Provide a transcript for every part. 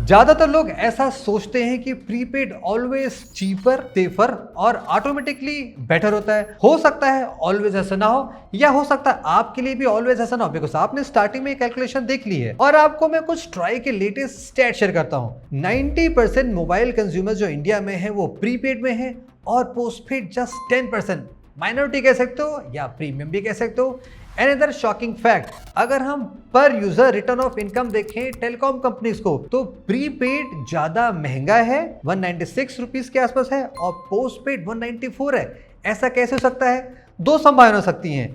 ज्यादातर लोग ऐसा सोचते हैं कि प्रीपेड ऑलवेज चीपर, सेफर और ऑटोमेटिकली बेटर होता है। हो सकता है ऑलवेज ऐसा ना हो, या हो सकता है आपके लिए भी ऑलवेज ऐसा ना हो, बिकॉज आपने स्टार्टिंग में कैलकुलेशन देख ली है। और आपको मैं कुछ ट्राई के लेटेस्ट स्टैट शेयर करता हूं। 90% मोबाइल कंज्यूमर जो इंडिया में है वो प्रीपेड में है और पोस्टपेड जस्ट 10%। माइनॉरिटी कह सकते हो या प्रीमियम भी कह सकते हो। Another शॉकिंग फैक्ट, अगर हम पर यूजर रिटर्न ऑफ इनकम देखें टेलीकॉम कंपनीज को, तो प्रीपेड ज्यादा महंगा है, 196 रुपीज के आसपास है, और पोस्टपेड 194 है। ऐसा कैसे हो सकता है? दो संभावना हो सकती हैं,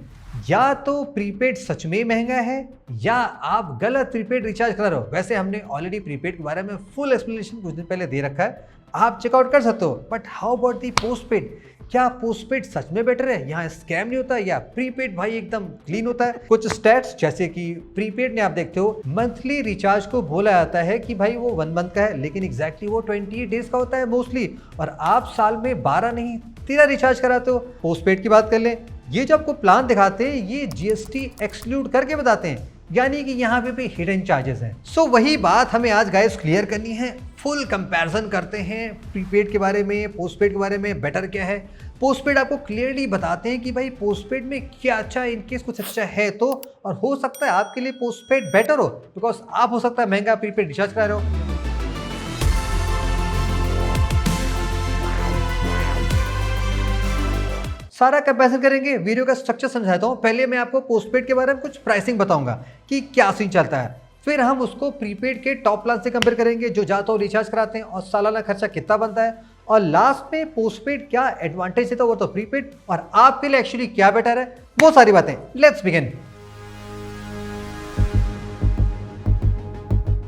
या तो प्रीपेड सच में महंगा है या आप गलत प्रीपेड रिचार्ज करा रहे हो। वैसे हमने ऑलरेडी प्रीपेड के बारे में फुल एक्सप्लेनेशन कुछ दिन पहले दे रखा है, आप चेकआउट कर सकते हो। But how about the postpaid? क्या पोस्टपेड सच में बेटर है? यहाँ स्कैम नहीं होता, या प्रीपेड भाई एकदम क्लीन होता है? कुछ स्टैट्स जैसे कि प्रीपेड में आप देखते हो मंथली रिचार्ज को बोला जाता है कि भाई वो 1 मंथ का है, लेकिन एग्जैक्टली वो 28 डेज का होता है मोस्टली, और आप साल में 12 नहीं 13 रिचार्ज कराते हो। पोस्टपेड की बात कर लें, ये जो आपको प्लान दिखाते हैं ये जीएसटी एक्सक्लूड करके बताते हैं, यानी कि यहाँ पे भी हिडन चार्जेस हैं। सो वही बात हमें आज गाइस क्लियर करनी है। फुल कंपैरिजन करते हैं प्रीपेड के बारे में, पोस्टपेड के बारे में, बेटर क्या है। पोस्टपेड आपको क्लियरली बताते हैं कि भाई पोस्टपेड में क्या अच्छा है, इनकेस कुछ अच्छा है तो, और हो सकता है आपके लिए पोस्टपेड बेटर हो, बिकॉज आप हो सकता है महंगा प्रीपेड रिचार्ज करा रहे हो। सारा कंपैरिजन करेंगे, वीडियो का स्ट्रक्चर समझाता हूं। पहले मैं आपको पोस्टपेड के बारे में कुछ प्राइसिंग बताऊंगा कि क्या सीन चलता है, फिर हम उसको प्रीपेड के टॉप प्लान से कंपेयर करेंगे जो जाता हो रिचार्ज कराते हैं, और सालाना खर्चा कितना बनता है, और लास्ट में पोस्टपेड क्या एडवांटेज देता है वो तो प्रीपेड, और आपके लिए एक्चुअली क्या बेटर है, वो सारी बातें। Let's begin.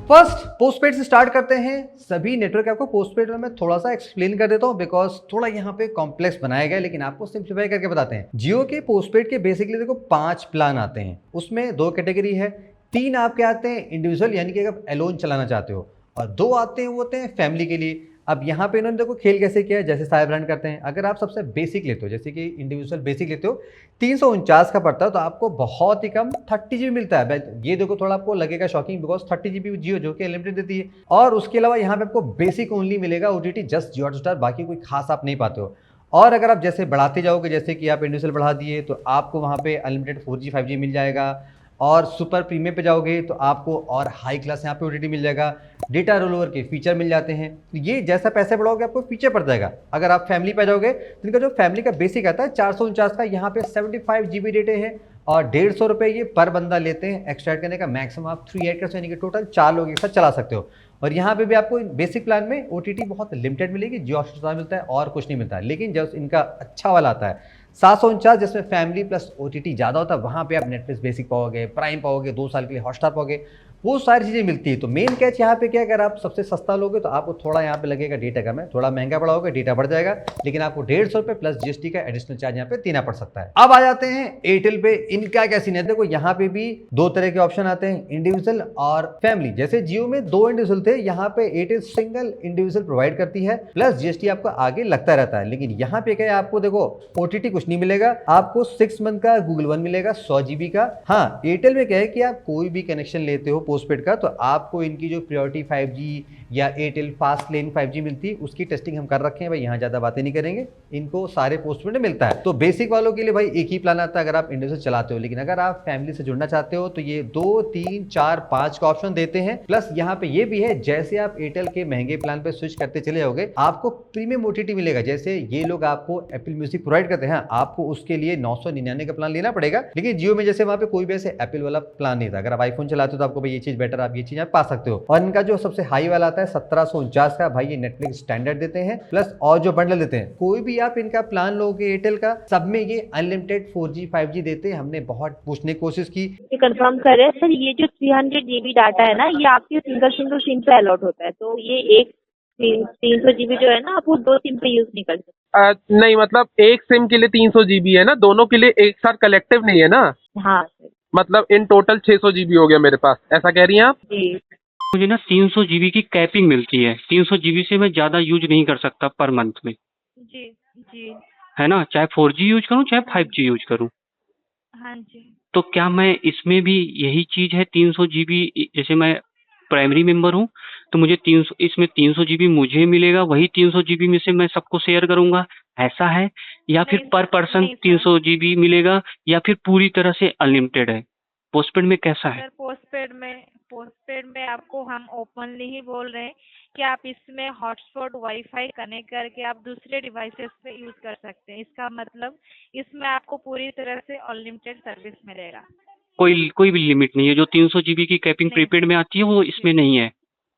फर्स्ट पोस्टपेड से स्टार्ट करते हैं। सभी नेटवर्क आपको पोस्टपेड में मैं थोड़ा सा एक्सप्लेन कर देता हूं, बिकॉज थोड़ा यहाँ पे कॉम्प्लेक्स बनाया गया है, लेकिन आपको सिंप्लीफाई करके बताते हैं। जियो के पोस्टपेड के बेसिकली देखो 5 प्लान आते हैं, उसमें 2 कैटेगरी है। 3 आपके आते हैं इंडिविजुअल, यानी कि अगर एलोन चलाना चाहते हो, और 2 आते हैं वो होते हैं फैमिली के लिए। अब यहाँ पे इन्होंने देखो खेल कैसे किया है, जैसे सारे ब्रांड करते हैं। अगर आप सबसे बेसिक लेते हो, जैसे कि इंडिविजुअल बेसिक लेते हो, 349 का पड़ता है, तो आपको बहुत ही कम 30 GB मिलता है। ये देखो थोड़ा आपको लगेगा शॉकिंग, बिकॉज 30 GB जियो जो कि अनलिमिटेड देती है, और उसके अलावा यहाँ पे आपको बेसिक ओनली मिलेगा OTT, जस्ट जियो हॉटस्टार, बाकी कोई खास आप नहीं पाते हो। और अगर आप जैसे बढ़ाते जाओगे, जैसे कि आप इंडिविजुअल बढ़ा दिए, तो आपको वहाँ पे अनलिमिटेड 4G 5G मिल जाएगा, और सुपर प्रीमियम पे जाओगे तो आपको और हाई क्लास यहाँ पे OTT मिल जाएगा, डेटा रोल ओवर के फीचर मिल जाते हैं। तो ये जैसा पैसे बढ़ाओगे आपको फीचर पड़ जाएगा। अगर आप फैमिली पे जाओगे तो इनका जो फैमिली का बेसिक आता है 449 का, यहाँ पे 75 GB डेटा है, और 150 रुपये ये पर बंदा लेते हैं। एक्स्ट्रा करने का मैक्सिमम आप 3 ऐड कर सकते, यानी कि टोटल 4 लोग एक साथ चला सकते हो। और यहाँ पे भी आपको बेसिक प्लान में OTT बहुत लिमिटेड मिलेगी, जियो हॉटस्टार मिलता है और कुछ नहीं मिलता है। लेकिन जब इनका अच्छा वाला आता है 749, जिसमें फैमिली प्लस OTT ज़्यादा होता है, वहाँ पे आप नेटफ्लिक्स बेसिक पाओगे, प्राइम पाओगे, 2 साल के लिए हॉटस्टार पाओगे, वो सारी चीज़ें मिलती है। तो मेन कैच यहाँ पे क्या है, अगर आप सबसे सस्ता लोगे तो आपको थोड़ा यहाँ पे लगेगा डेटा कम है, थोड़ा महंगा बढ़ाओगे डेटा बढ़ जाएगा, लेकिन आपको 150 रुपये प्लस GST का एडिशनल चार्ज यहाँ पे देना पड़ सकता है। अब आ जाते हैं एयरटेल पे। इनका क्या सीन है, देखो यहाँ पे भी 2 तरह के ऑप्शन आते हैं, इंडिविजुअल और फैमिली। जैसे जियो में 2 इंडिविजुअल थे, यहाँ पे एयरटेल सिंगल इंडिविजुअल प्रोवाइड करती है, प्लस GST आपको आगे लगता रहता है। लेकिन यहाँ पे क्या है, आपको देखो OTT कुछ नहीं मिलेगा, आपको 6 मंथ का गूगल वन मिलेगा 100 GB का। हाँ, एयरटेल में क्या है कि आप कोई भी कनेक्शन लेते हो पोस्टपेड का, तो आपको इनकी जो प्रायोरिटी 5G या एयरटेल फास्ट लेन 5G मिलती है, उसकी टेस्टिंग हम कर रखे हैं भाई, यहाँ ज़्यादा बातें नहीं करेंगे। इनको सारे पोस्टपेड में मिलता है। तो बेसिक वालों के लिए भाई एक ही प्लान आता है अगर आप इंडिविजुअल चलाते हो, लेकिन अगर आप फैमिली से जुड़ना चाहते हो तो ये 2, 3, 4, 5 का ऑप्शन देते हैं। प्लस यहाँ पे ये भी है, जैसे आप एयरटेल के महंगे प्लान पे स्विच करते चले जाओगे, आपको प्रीमियम OTT मिलेगा। जैसे ये लोग आपको एप्पल म्यूजिक प्रोवाइड करते हैं, आपको उसके लिए 999 का प्लान लेना पड़ेगा। लेकिन जियो में जैसे वहाँ पे कोई भी ऐसे एप्पल वाला प्लान नहीं था। अगर आप आईफोन चलाते हो तो आपको भाई ये चीज बेटर, आप ये चीज पा सकते हो। और इनका जो सबसे हाई वाला आता है 1749 का, भाई ये नेटफ्लिक्स स्टैंडर्ड देते हैं, प्लस और जो बंडल देते हैं। कोई भी आप इनका प्लान लोगे एयरटेल का, सब में ये अनलिमिटेड 4G 5G देते हैं। हमने बहुत पूछने की कोशिश की, कंफर्म करें सर, ये जो 300 GB डाटा है ना, ये आपके सिंगल सिम पे अलॉट होता है, तो ये एक 300 GB जो है ना, आप वो 2 सिम पे यूज नहीं कर सकते। नहीं, मतलब एक सिम के लिए 300 GB है ना, दोनों के लिए एक साथ कलेक्टिव नहीं है ना। हाँ सर, मतलब इन टोटल 600 GB हो गया मेरे पास, ऐसा कह रही हैं आप? जी। मुझे ना 300 GB की कैपिंग मिलती है। 300 GB से मैं ज़्यादा यूज नहीं कर सकता पर मंथ में, जी जी। है ना, चाहे 4G यूज करूँ चाहे 5G यूज करूँ। हाँ जी। तो क्या मैं इसमें भी यही चीज़ है 300 GB? जैसे मैं प्राइमरी मेंबर हूँ तो मुझे 300 इसमें 300 जीबी मुझे मिलेगा, वही 300 जीबी में से मैं सबको शेयर करूंगा, ऐसा है? या फिर नहीं पर सर, पर्सन नहीं सर। 300 जीबी मिलेगा, या फिर पूरी तरह से अनलिमिटेड है? पोस्टपेड में कैसा है? सर पोस्टपेड में आपको हम ओपनली ही बोल रहे हैं कि आप इसमें हॉटस्पॉट वाईफाई कनेक्ट करके आप दूसरे डिवाइसेस पे यूज कर सकते हैं। इसका मतलब इसमें आपको पूरी तरह से अनलिमिटेड सर्विस मिलेगा। कोई भी लिमिट नहीं है? जो 300 जीबी की कैपिंग नहीं प्रीपेड में आती है वो इसमें नहीं है,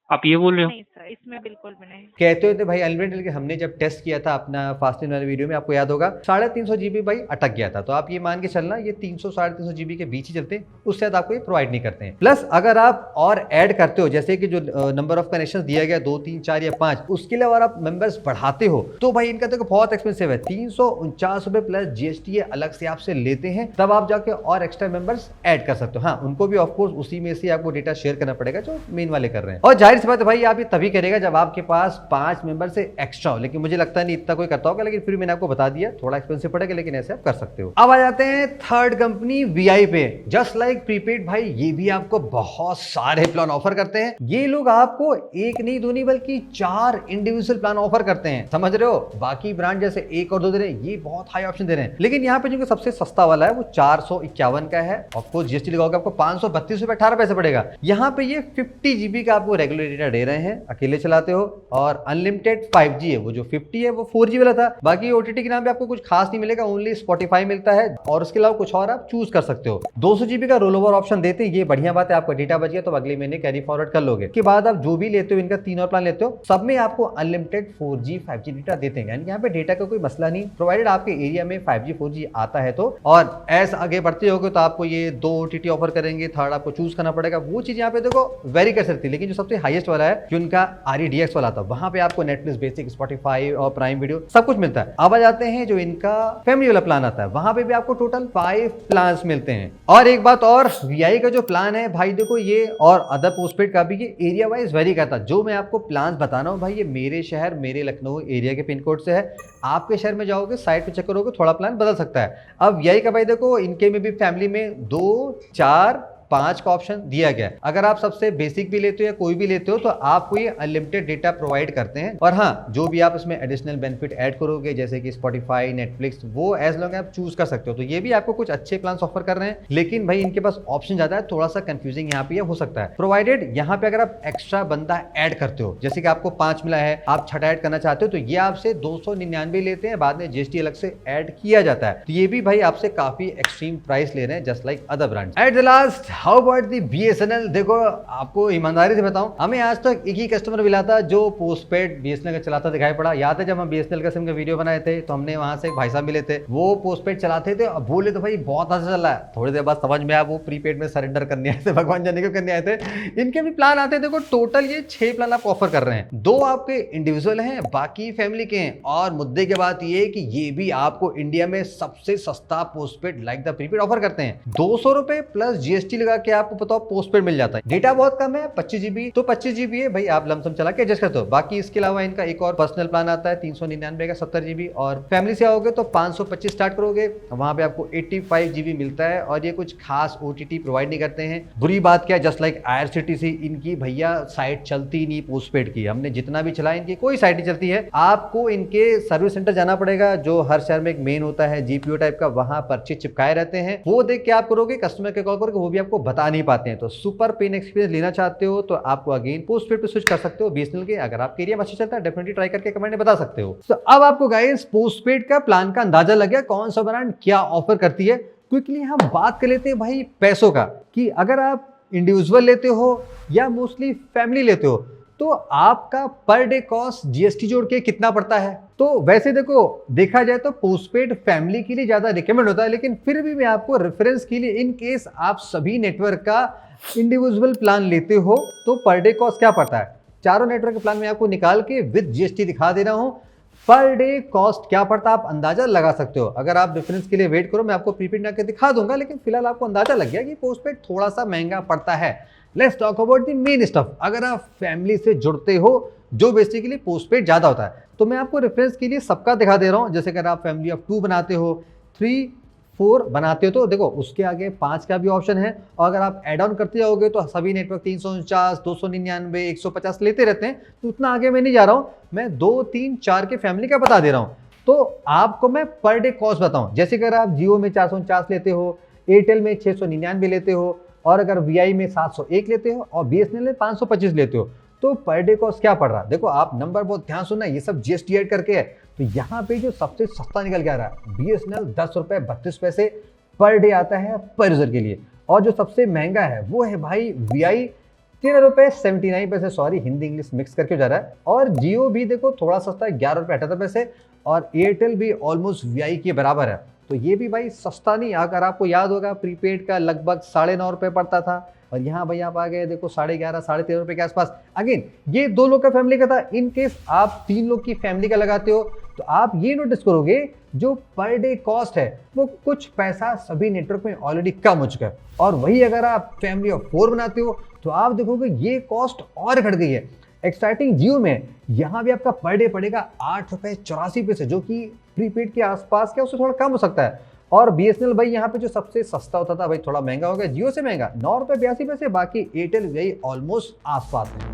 आप ये बोल रहे हो? नहीं सर, इसमें बिल्कुल भी नहीं। कहते होते भाई अनलिमिटेड, लेकिन हमने जब टेस्ट किया था अपना फास्टिंग वाले वीडियो में, आपको याद होगा 350 जीबी भाई अटक गया था। तो आप ये मान के चलना ये 300-350 जीबी के बीच ही चलते हैं, उससे ज़्यादा आपको ये प्रोवाइड नहीं करते हैं। प्लस अगर आप और ऐड करते हो, जैसे कि जो नंबर ऑफ कनेक्शन दिया गया 2, 3, 4 या 5, उसके लिए अगर आप मेंबर्स बढ़ाते हो तो भाई इनका देखो बहुत एक्सपेंसिव है। 349 रुपए प्लस जीएसटी अलग से आपसे लेते हैं, तब आप जाके और एक्स्ट्रा मेंबर्स ऐड कर सकते हो। हाँ, उनको भी ऑफकोर्स उसी में से आपको डेटा शेयर करना पड़ेगा जो मेन वाले कर रहे हैं। और जाहिर सी बात है भाई आप ये तभी करेगा जब आपके पास 5 मेंबर से एक्स्ट्रा हो, लेकिन मुझे लगता नहीं इतना कोई करता होगा, लेकिन फिर मैंने आपको बता दिया थोड़ा एक्सपेंसिव पड़ेगा, लेकिन ऐसे आप कर सकते हो। अब आ जाते हैं थर्ड कंपनी वीआई पे। जस्ट लाइक प्रीपेड भाई ये भी आपको बहुत सारे प्लान ऑफर करते हैं। ये लोग आपको एक नहीं दो नहीं बल्कि 4 इंडिविजुअल प्लान ऑफर करते हैं, समझ रहे हो? बाकी ब्रांड जैसे 1 और 2 दे रहे हैं, ये बहुत हाई ऑप्शन दे रहे हैं, लेकिन यहाँ पे जो सबसे सस्ता वाला है वो 451 का है। ऑफकोर्स जीएसटी लगाओगे आपको 532 रुपए 18 पैसे पड़ेगा। यहाँ पे ये 50 जीबी का आपको रेगुलर डेटा दे रहे हैं, अकेले चलाते हो, और अनलिमिटेड 5G है। वो जो 50 है वो 4G वाला था। बाकी ओटीटी के नाम पे आपको कुछ खास नहीं मिलेगा, ओनली स्पॉटिफाई मिलता है, और उसके अलावा कुछ और आप चूज कर सकते हो। 200 जीबी का रोल ओवर ऑप्शन देते हैं, ये बढ़िया बात है। आपका डेटा बच गया तो अगले महीने कैरी फॉरवर्ड कर लोगे। के बाद आप जो भी लेते हो, इनका 3 और प्लान लेते हो, सब में आपको अनलिमिटेड 4G 5G डेटा देते हैं। यानी यहाँ पे डेटा का कोई मसला नहीं, प्रोवाइडेड आपके एरिया में 5G 4G आता है तो। और ऐसा आगे बढ़ते होगे तो आपको ये 2 OTT ऑफर करेंगे, थर्ड आपको चूज करना पड़ेगा। वो चीज यहाँ पे देखो वेरी कर सकती है, लेकिन जो सबसे हाईएस्ट वाला है जो इनका REDX वाला था, वहां पे आपको नेटफ्लिक्स, बेसिक, स्पॉटिफाई और प्राइम वीडियो सब कुछ मिलता है। अब आ जाते हैं जो इनका फैमिली वाला प्लान आता है, वहां पे भी आपको टोटल 5 प्लान्स मिलते हैं। और एक बात और, वीआई का जो प्लान है भाई देखो ये और अदर पोस्टपेड का भी ये एरिया वाइज वेरी करता है। जो मैं आपको प्लान बता रहा हूँ भाई ये मेरे शहर, मेरे लखनऊ एरिया के पिन कोड से है। आपके शहर में जाओगे साइट पे चेक करोगे थोड़ा प्लान बदल सकता है। अब वीआई का भाई देखो इनके में भी फैमिली में 2, 4, 5 का ऑप्शन दिया गया है। अगर आप सबसे बेसिक भी लेते हो या कोई भी लेते हो तो आपको ये अनलिमिटेड डेटा प्रोवाइड करते हैं। और हाँ, जो भी आप इसमें एडिशनल बेनिफिट ऐड करोगे जैसे कि स्पॉटिफाई, नेटफ्लिक्स, वो एज लॉन्ग आप चूज कर सकते हो। तो ये भी आपको कुछ अच्छे प्लान ऑफर कर रहे हैं, लेकिन भाई इनके पास ऑप्शन ज्यादा है, थोड़ा सा कंफ्यूजिंग यहाँ पे हो सकता है। प्रोवाइडेड यहाँ पे अगर आप एक्स्ट्रा बंदा ऐड करते हो, जैसे कि आपको 5 मिला है, आप 6 ऐड करना चाहते हो, तो ये आपसे 299 लेते हैं, बाद में जीएसटी अलग से ऐड किया जाता है। तो ये भी भाई आपसे काफी एक्सट्रीम प्राइस ले रहे हैं, just like other brands. At the last, how about the BSNL? देखो आपको ईमानदारी से बताऊं, हमें आज तक एक ही कस्टमर मिला था जो पोस्टपेड बीएसएनएल का चलाता दिखाई पड़ा। याद है जब हम बीएसएनएल का सिम का वीडियो बनाए थे तो हमने वहां से एक भाई साहब मिले थे, वो पोस्टपेड चलाते थे, अब बोले तो भाई बहुत अच्छा चल रहा है। थोड़ी देर बाद समझ में आया वो प्रीपेड में सरेंडर करने आए थे, भगवान जाने क्यों करने आए थे। इनके भी प्लान आते हैं, देखो टोटल ये 6 प्लान आपको ऑफर कर रहे हैं, 2 आपके इंडिविजुअल हैं, बाकी फैमिली के हैं। और मुद्दे की बात ये है कि ये भी आपको इंडिया में सबसे सस्ता postpaid like the prepaid offer करते हैं। 200 रुपए प्लस जीएसटी लगा के आपको बताओ पोस्टपेड मिल जाता है। डेटा बहुत कम है, 25 जीबी, तो 25 जीबी है भाई, आप लमसम चला के एडजस्ट करते हो। बाकी इसके अलावा इनका एक और पर्सनल प्लान आता है 399 का 70 जीबी, और फैमिली से आओगे तो 525 स्टार्ट करोगे, वहां पे आपको 85 जीबी मिलता है। और ये कुछ खास ओटीटी प्रोवाइड नहीं करते हैं। बुरी बात क्या है, जस्ट लाइक आईआरसीटीसी, इनकी भैया साइट चलती नहीं पोस्टपेड की, हमने जितना भी चला इनकी कोई साइट नहीं चलती है। आपको इनके सर्विस सेंटर जाना पड़ेगा, जो हर शहर में एक मेन होता है जीपीओ टाइप का, वहां पर्चे चिपकाए रहते हैं, वो देख के आप करोगे, कस्टमर के कॉल करोगे, वो भी आपको बता नहीं पाते हैं। तो सुपर पेन एक्सपीरियंस लेना चाहते हो तो आपको अगेन पोस्टपेड पे स्विच कर सकते हो बीएसएनएल के। अगर आपके एरिया में अच्छा चलता है डेफिनेटली ट्राई करके कमेंट में बता सकते हो। तो अब आपको गाइस पोस्टपेड का प्लान का अंदाजा लग गया कौन सा ब्रांड क्या ऑफर करती है। क्विकली हम बात कर लेते हैं भाई पैसों का, कि अगर आप इंडिविजुअल लेते हो या मोस्टली फैमिली लेते हो तो आपका पर डे कॉस्ट जीएसटी जोड़ के कितना पड़ता है। तो वैसे देखो देखा जाए तो पोस्टपेड फैमिली के लिए ज्यादा रिकमेंड होता है, लेकिन फिर भी मैं आपको रेफरेंस के लिए, इन केस आप सभी नेटवर्क का इंडिविजुअल प्लान लेते हो तो पर डे कॉस्ट क्या पड़ता है, चारों नेटवर्क के प्लान में आपको निकाल के विद जीएसटी दिखा दे रहा हूं। पर डे कॉस्ट क्या पड़ता है आप अंदाजा लगा सकते हो। अगर आप रेफरेंस के लिए वेट करो, मैं आपको प्रीपेड करके दिखा दूंगा, लेकिन फिलहाल आपको अंदाजा लग गया कि पोस्टपेड थोड़ा सा महंगा पड़ता है। Let's talk about the main stuff. अगर आप फैमिली से जुड़ते हो जो बेसिकली पोस्टपेड ज्यादा होता है, तो मैं आपको रेफरेंस के लिए सबका दिखा दे रहा हूं। जैसे अगर आप फैमिली ऑफ 2 बनाते हो, 3, 4 बनाते हो तो देखो उसके आगे 5 का भी ऑप्शन है, और अगर आप एड ऑन करते जाओगे तो सभी नेटवर्क 349, 299, 150 लेते रहते हैं, तो उतना आगे मैं नहीं जा रहा हूँ, मैं 2, 3, 4 के फैमिली का बता दे रहा हूँ। तो आपको मैं पर डे कॉस्ट बताऊं, जैसे अगर आप जियो में 449 लेते हो, एयरटेल में 699 लेते हो, और अगर वीआई में 701 लेते हो, और बीएसएनएल में 525 लेते हो, तो पर डे कॉस्ट क्या पड़ रहा है। देखो आप नंबर बहुत ध्यान सुनना, ये सब जीएसटी ऐड करके है। तो यहाँ पे जो सबसे सस्ता निकल के आ रहा है बीएसएनएल 10 रुपए 32 पैसे पर डे आता है पर यूजर के लिए, और जो सबसे महंगा है वो है भाई वीआई 13 रुपए 79 पैसे, सॉरी हिंदी इंग्लिश मिक्स करके जा रहा है। और जियो भी देखो थोड़ा सस्ता है 11 रुपए 78 पैसे, और एयरटेल भी ऑलमोस्ट वीआई के बराबर है। तो ये भी भाई सस्ता नहीं। अगर आपको याद होगा प्रीपेड का लगभग 9.5 रुपए पड़ता था, और यहाँ भाई आप आ गए देखो 11.5 साढ़े 13 रुपए के आसपास। अगेन ये 2 लोग का फैमिली का था, इन केस आप 3 लोग की फैमिली का लगाते हो तो आप ये नोटिस करोगे जो पर डे कॉस्ट है वो कुछ पैसा सभी नेटवर्क में ऑलरेडी कम हो चुका है। और वही अगर आप फैमिली ऑफ 4 बनाते हो तो आप देखोगे ये कॉस्ट और घट गई है। एक्साइटिंग जियो में यहाँ भी आपका पर डे पड़ेगा 8 रुपए 84 पैसे, जो कि प्रीपेड के आसपास क्या उससे थोड़ा कम हो सकता है। और बीएसएनएल भाई यहाँ पे जो सबसे सस्ता होता था भाई थोड़ा महंगा हो गया, जियो से महंगा 9 रुपए 82 पैसे, बाकी एयरटेल वीआई ऑलमोस्ट आसपास है।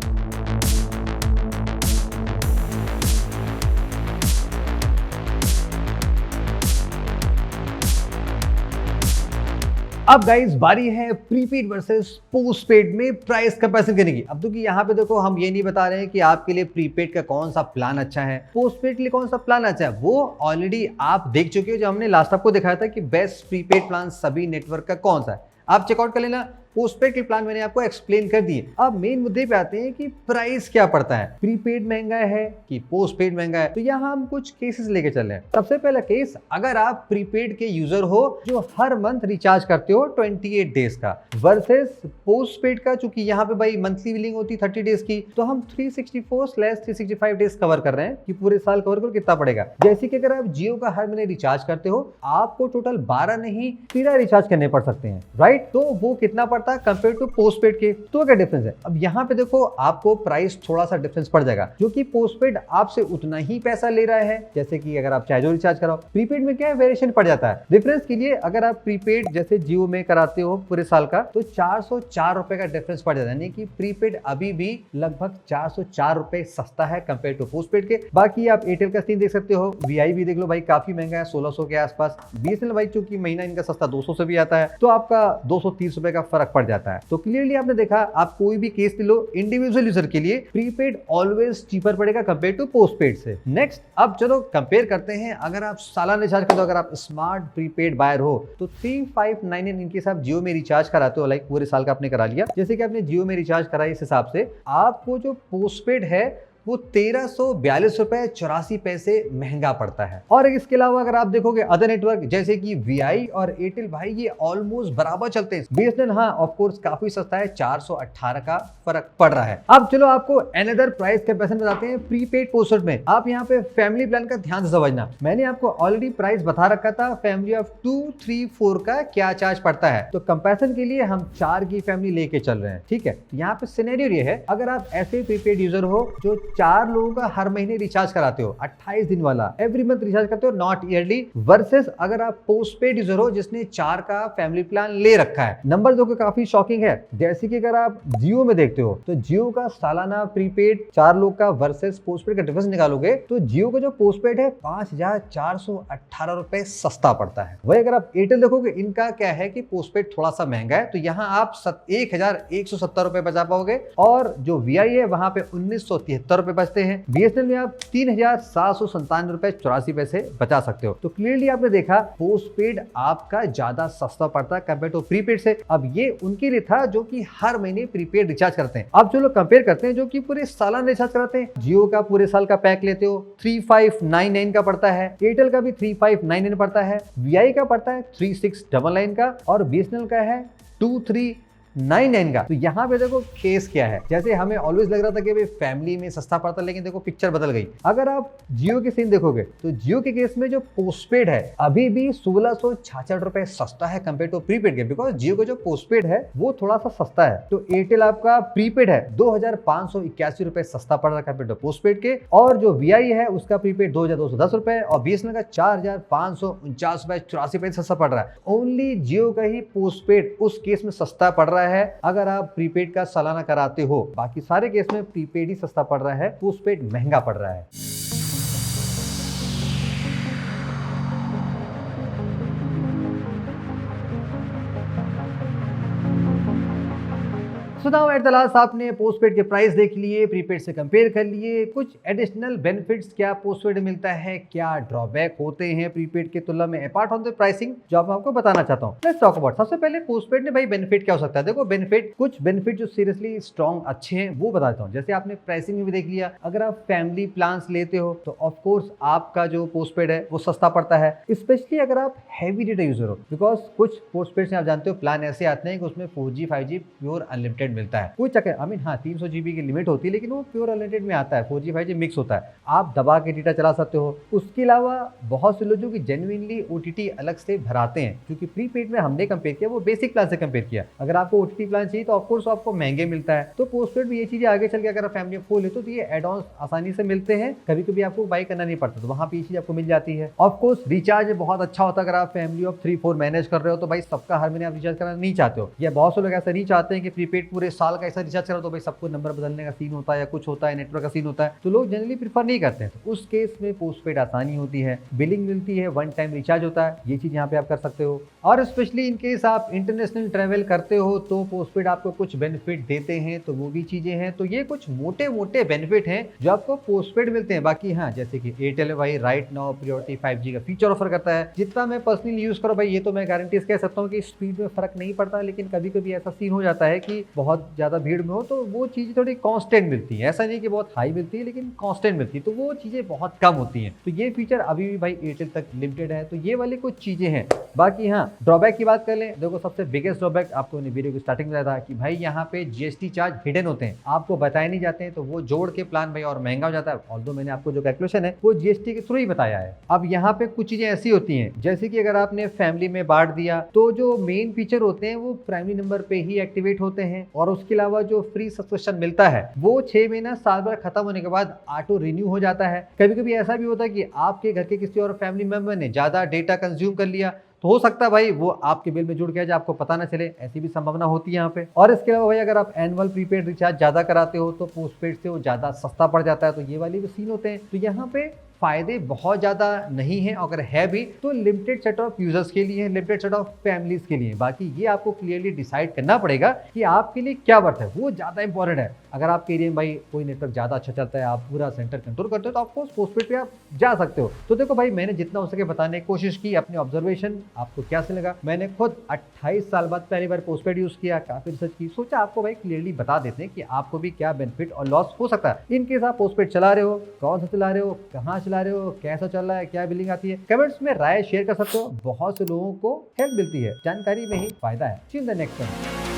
अब गाइस बारी है प्रीपेड वर्सेस पोस्टपेड में प्राइस कंपैरिजन करने की। अब क्योंकि यहाँ पे देखो हम ये नहीं बता रहे हैं कि आपके लिए प्रीपेड का कौन सा प्लान अच्छा है, पोस्टपेड के लिए कौन सा प्लान अच्छा है, वो ऑलरेडी आप देख चुके हो जो हमने लास्ट आपको दिखाया था कि बेस्ट प्रीपेड प्लान सभी नेटवर्क का कौन सा है। आप चेकआउट कर लेना, पोस्टपेड के प्लान मैंने आपको एक्सप्लेन कर दिए। अब मेन मुद्दे पे आते हैं कि प्राइस क्या पड़ता है, प्रीपेड महंगा है कि पोस्टपेड महंगा है। तो यहाँ हम कुछ केसेस लेके चल रहे हैं। सबसे पहला केस, अगर आप प्रीपेड के यूजर हो जो हर मंथ रिचार्ज करते हो 28 डेज का, वर्सेस पोस्टपेड का, चूंकि यहाँ पे भाई मंथली बिलिंग होती 30 डेज की, तो हम 364/365 डेज कवर कर रहे हैं कि पूरे साल कवर करो कितना पड़ेगा। जैसे कि अगर आप जियो का हर महीने रिचार्ज करते हो आपको टोटल 12 नहीं 13 रिचार्ज करने पड़ सकते हैं, राइट। तो वो कितना पड़ता है कंपेयर टू पोस्टपेड के, तो क्या डिफरेंस है। अब यहाँ पे देखो आपको प्राइस थोड़ा सा डिफरेंस पड़ जाएगा, जो कि पोस्टपेड आपसे उतना ही पैसा ले रहा है जैसे कि अगर आप चाहे जो रिचार्ज कराओ। प्रीपेड में क्या है वेरिएशन पड़ जाता है। डिफरेंस के लिए अगर आप प्रीपेड जैसे जियो में कराते हो पूरे साल का तो 404 रुपए का डिफरेंस पड़ जाता है, यानी कि प्रीपेड अभी भी लगभग 404 रुपए सस्ता है कंपेयर टू पोस्टपेड के। बाकी आप एयरटेल का सीन देख सकते हो, वीआई भी देख लो भाई काफी महंगा है 1600 के आसपास। बीएसएनएल भाई चूंकि महीना इनका सस्ता 200 से भी आता है, तो आपका 230 रुपए का फर्क पड़ जाता है। तो क्लियरली आपने देखा, आप कोई भी केस ले लो इंडिविजुअल यूजर के लिए प्रीपेड ऑलवेज चीपर पड़ेगा कंपेयर टू पोस्टपेड से। नेक्स्ट अब चलो कंपेयर करते हैं, अगर आप सालाना रिचार्ज करते हो, अगर आप स्मार्ट प्रीपेड बायर हो तो 3599 इनके साथ जियो में रिचार्ज कराते हो, लाइक पूरे साल का आपने करा लिया, जैसे कि आपने जियो में रिचार्ज करा, इस हिसाब से आपको जो पोस्टपेड है वो 1342 रुपए 84 पैसे महंगा पड़ता है। और इसके अलावा अगर आप देखोगे अदर नेटवर्क जैसे कि वीआई और एयरटेल भाई ये ऑलमोस्ट बराबर चलते हैं। बीएसएनएल हाँ ऑफ कोर्स काफी सस्ता है, 418 का फर्क पड़ रहा है। अब चलो आपको अनदर प्राइस कंपैरिजन बताते हैं प्रीपेड पोस्टपेड में। आप यहाँ पे फैमिली प्लान का ध्यान से समझना, मैंने आपको ऑलरेडी प्राइस बता रखा था फैमिली ऑफ 2, 3, 4 का क्या चार्ज पड़ता है। तो कंपैरिजन के लिए हम 4 की फैमिली लेके चल रहे हैं, ठीक है। तो यहाँ पे सिनेरियो ये है, अगर आप ऐसे प्रीपेड यूजर हो जो 4 लोगों का हर महीने रिचार्ज कराते हो 28 दिन वाला, एवरी मंथ रिचार्ज करते हो नॉट ईयरली, वर्सेस अगर आप पोस्टपेड यूजर हो जिसने 4 का फैमिली प्लान ले रखा है। नंबर देखो काफी शॉकिंग है, जैसे कि अगर आप जियो में देखते हो तो जियो का सालाना प्रीपेड 4 लोग का वर्सेस पोस्टपेड का डिफरेंस निकालोगे तो जियो का जो पोस्टपेड है 5418 रुपए सस्ता पड़ता है। वही अगर आप एयरटेल देखोगे इनका क्या है कि पोस्टपेड थोड़ा सा महंगा है, तो यहाँ आप 1170 रुपए बचा पाओगे, और जो वीआई है वहां पे 1973 रुपए बचते हैं। बीएसएनएल में आप 3797 रुपए 84 पैसे बचा सकते हो। तो क्लियरली आपने देखा पोस्टपेड आपका ज्यादा सस्ता पड़ता है कंपेयर टू प्रीपेड से। अब ये उनके लिए था जो कि हर महीने प्रीपेड रिचार्ज करते हैं। अब चलो कंपेयर करते हैं जो कि पूरे सालाना रिचार्ज कराते हैं। जियो का पूरे साल का पैक लेते हो 3599 का पड़ता है, एयरटेल का भी 3599 पड़ता है, वीआई का पड़ता है 3699 का, और बीएसएनएल का है 23 99 का। तो यहाँ पे देखो केस क्या है, जैसे हमें ऑलवेज लग रहा था कि भाई फैमिली में सस्ता पड़ता, लेकिन देखो पिक्चर बदल गई। अगर आप जियो के सीन देखोगे तो जियो के केस में जो पोस्टपेड है अभी भी 1666 रुपए सस्ता है कंपेयर टू प्रीपेड के, बिकॉज जियो का जो पोस्टपेड है वो थोड़ा सा सस्ता है। तो एयरटेल आपका प्रीपेड है 2581 रुपए सस्ता पड़ रहा है कंपेयर टू पोस्टपेड के, और जो वीआई है उसका प्रीपेड 2210 रुपए, और बीएसएनएल का 4549 रुपए 84 पैसे सस्ता पड़ रहा है। ओनली जियो का ही पोस्टपेड उस केस में सस्ता पड़ रहा है अगर आप प्रीपेड का सालाना कराते हो। बाकी सारे केस में प्रीपेड ही सस्ता पड़ रहा है, पोस्टपेड महंगा पड़ रहा है। So now at the last आपने पोस्टपेड के प्राइस देख लिए, प्रीपेड से कंपेयर कर लिए, कुछ एडिशनल बेनिफिट्स क्या पोस्टपेड मिलता है, क्या ड्रॉबैक होते हैं प्रीपेड की तुलना में अपार्ट फ्रॉम द प्राइसिंग, जो मैं आपको बताना चाहता हूँ। Let's talk about. सबसे पहले पोस्टपेड में भाई बेनिफिट क्या हो सकता है। देखो बेनिफिट, कुछ बेनिफिट जो सीरियसली स्ट्रॉन्ग अच्छे हैं वो बताता हूँ। जैसे आपने प्राइसिंग में भी देख लिया, अगर आप फैमिली प्लान लेते हो तो ऑफकोर्स आपका जो पोस्टपेड है वो सस्ता पड़ता है, स्पेशली अगर आप हैवी डेटा यूजर हो, बिकॉज कुछ पोस्टपेड में आप जानते हो प्लान ऐसे आते हैं कि उसमें 4G 5G प्योर अनलिमिटेड मिलता है। कोई चक्कर, आई मीन हाँ 300 GB की लिमिट होती है, लेकिन वो प्योर अनलिमिटेड में आता है, 4G 5G मिक्स होता है, आप दबा के डेटा चला सकते हो। उसके अलावा बहुत से लोग जो कि जेन्युइनली OTT अलग से भराते हैं, क्योंकि प्रीपेड में हमने कंपेयर किया वो बेसिक प्लान से कंपेयर किया। अगर आपको OTT प्लान चाहिए तो ऑफकोर्स आपको महंगे मिलता है। तो पोस्टपेड में ये चीजें आगे चल के अगर आप फैमिली खोल लेते तो ये एड ऑन आसानी से मिलते हैं, कभी कभी आपको बाई करना नहीं पड़ता, तो वहाँ पे ये चीज आपको मिल जाती है। ऑफकोर्स रिचार्ज बहुत अच्छा होता है। अगर आप फैमिली ऑफ 3-4 मैनेज कर रहे हो तो भाई सबका हर महीने आप रिचार्ज करना नहीं चाहते हो, या बहुत से लोग ऐसा नहीं चाहते हैं कि प्रीपेड पूरे साल का ऐसा रिचार्ज करो, तो भाई सबको नंबर बदलने का सीन होता है या कुछ होता है, नेटवर्क का सीन होता है, तो लोग जनरली प्रीफर नहीं करते हैं। तो उस केस में पोस्टपेड आसानी होती है, बिलिंग मिलती है, वन टाइम रिचार्ज होता है, ये चीज यहाँ पे आप कर सकते हो। और स्पेशली इन केस आप इंटरनेशनल ट्रैवल करते हो तो पोस्टपेड आपको कुछ बेनिफिट देते हैं, तो वो भी चीजें हैं। तो ये कुछ मोटे मोटे बेनिफिट हैं जो आपको पोस्टपेड मिलते हैं। बाकी हाँ, जैसे कि एयरटेल भाई राइट नाउ प्रायोरिटी 5G का फीचर ऑफर करता है, जितना मैं पर्सनली यूज करो भाई, ये तो मैं गारंटी कह सकता हूँ कि स्पीड में फर्क नहीं पड़ता, लेकिन कभी कभी ऐसा सीन हो जाता है कि बहुत ज्यादा भीड़ में हो तो वो चीजें थोड़ी कांस्टेंट मिलती है। ऐसा नहीं कि बहुत हाई मिलती है, लेकिन कांस्टेंट मिलती है, तो वो चीजें बहुत कम होती हैं। तो ये फीचर अभी भी भाई एयरटेल तक लिमिटेड है। तो ये वाली कुछ चीजें हैं। बाकी हाँ, ड्रॉबैक की बात कर लें, देखो सबसे बिगेस्ट ड्रॉबैक आपको वीडियो की स्टार्टिंग में बताया था कि भाई यहाँ पे GST चार्ज हिडन होते हैं, आपको बताए नहीं जाते हैं, तो वो जोड़ के प्लान भाई और महंगा हो जाता है। ऑल्दो मैंने आपको जो कैलकुलेशन है वो GST के थ्रू ही बताया है। अब यहाँ पे कुछ चीजें ऐसी होती हैं, जैसे कि अगर आपने फैमिली में बांट दिया तो जो मेन फीचर होते हैं वो प्राइमरी नंबर पे ही एक्टिवेट होते हैं, और उसके अलावा जो फ्री सब्सक्रिप्शन मिलता है वो 6 महीना साल भर खत्म होने के बाद ऑटो रिन्यू हो जाता है। कभी कभी ऐसा भी होता है कि आपके घर के किसी और फैमिली मेंबर ने ज्यादा डेटा कंज्यूम कर लिया, तो हो सकता है भाई वो आपके बिल में जुड़ गया, आपको पता ना चले, ऐसी भी संभावना होती है यहाँ पे। और इसके अलावा भाई अगर आप एनुअल प्रीपेड रिचार्ज ज्यादा कराते हो तो पोस्टपेड से वो ज्यादा सस्ता पड़ जाता है, तो ये वाली भी सीन होते हैं। तो यहाँ पे फायदे बहुत ज्यादा नहीं है, अगर है भी तो लिमिटेड सेट ऑफ यूजर्स के लिए, लिमिटेड सेट ऑफ फैमिलीज के लिए। बाकी ये आपको क्लियरली डिसाइड करना पड़ेगा कि आपके लिए क्या वर्थ है, वो ज्यादा इंपॉर्टेंट है। अगर आपके एरिया में भाई कोई नेटवर्क ज्यादा अच्छा चलता है, आप पूरा सेंटर कंट्रोल करते हो, तो ऑफकोर्स पोस्टपेड पे आप जा सकते हो। तो देखो भाई, मैंने जितना हो सके बताने की कोशिश की, अपने ऑब्जर्वेशन आपको क्या से लगा। मैंने खुद 28 साल बाद पहली बार पोस्टपेड यूज किया, काफी रिसर्च की, सोचा आपको भाई क्लियरली बता देते हैं कि आपको भी क्या बेनिफिट और लॉस हो सकता है। इन केस आप पोस्टपेड चला रहे हो, कौन सा चला रहे हो, कहाँ चला रहे हो, कैसा चल रहा है, क्या बिलिंग आती है, कमेंट्स में राय शेयर कर सकते हो। बहुत से लोगों को हेल्प मिलती है, जानकारी में ही फायदा है। See you in the next time.